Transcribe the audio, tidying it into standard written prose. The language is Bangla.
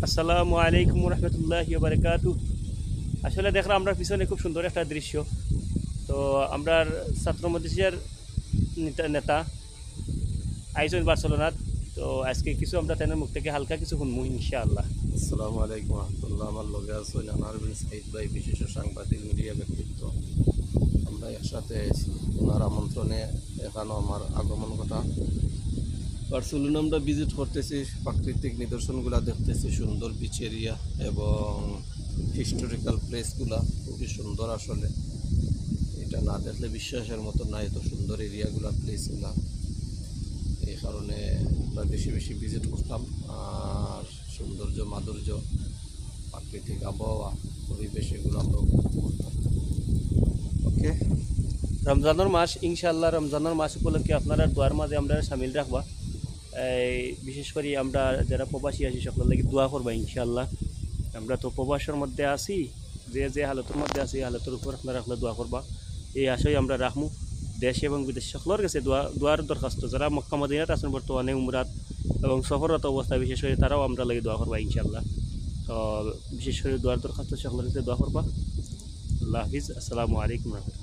আসসালামু আলাইকুম রহমতুল্লাহি ওয়া বারাকাতুহু। আসলে দেখলাম আমরা পিছনে খুব সুন্দর একটা দৃশ্য। তো আমরা ছাত্র মজলিসের নেতা আইজন বার্সেলোনার। তো আজকে কিছু আমরা তাদের মুখ থেকে হালকা কিছু শুনবো ইনশাআল্লাহ। আসসালামু আলাইকুম রহমতুল্লাহ। আমার লগে আছেন আনোয়ার বিন সাইদ ভাই, বিশিষ্ট সাংবাদিক, মিডিয়া ব্যক্তিত্ব। আমরা একসাথে আছি ওনার আমন্ত্রণে। এখানেও আমার আগমন ঘটা। বার্সেলোনা আমরা ভিজিট করতেছি, প্রাকৃতিক নিদর্শনগুলা দেখতেছি, সুন্দর বিচ এরিয়া এবং হিস্টোরিক্যাল প্লেসগুলা খুবই সুন্দর। আসলে এটা না দেখলে বিশ্বাসের মতো না, এত সুন্দর এরিয়াগুলা, প্লেসগুলা। এই কারণে আমরা বেশি বেশি ভিজিট করতাম। আর সৌন্দর্য, মাধুর্য, প্রাকৃতিক আবহাওয়া, পরিবেশ, এগুলো আমরা উপভোগ করতাম। ওকে। রমজানের মাস, ইনশাআল্লাহ রমজানের মাস উপলক্ষে আপনারা দোয়ার মাঝে আমরা সামিল রাখবা। এই বিশেষ করে আমরা যারা প্রবাসী আছি সকলের লাগি দোয়া করবা ইনশাআল্লাহ। আমরা তো প্রবাসের মধ্যে আছি, যে যে হালতের মধ্যে আছি এই হালতের উপর আপনারা রাখলে দোয়া করবা, এই আশাই আমরা রাখমু। দেশ এবং বিদেশ সকলের কাছে দোয়ার দরখাস্ত। যারা মক্কা মদিনাত আছেন বর্তমানে উমরাত এবং সফররত অবস্থা, বিশেষ করে তারাও আমরা লাগে দোয়া করবা ইনশাআল্লাহ। তো বিশেষ করে দোয়ার দরখাস্ত সকলের কাছে দোয়া করবা। আল্লাহ হাফিজ। আসসালামু আলাইকুম রহমতুল্লাহ।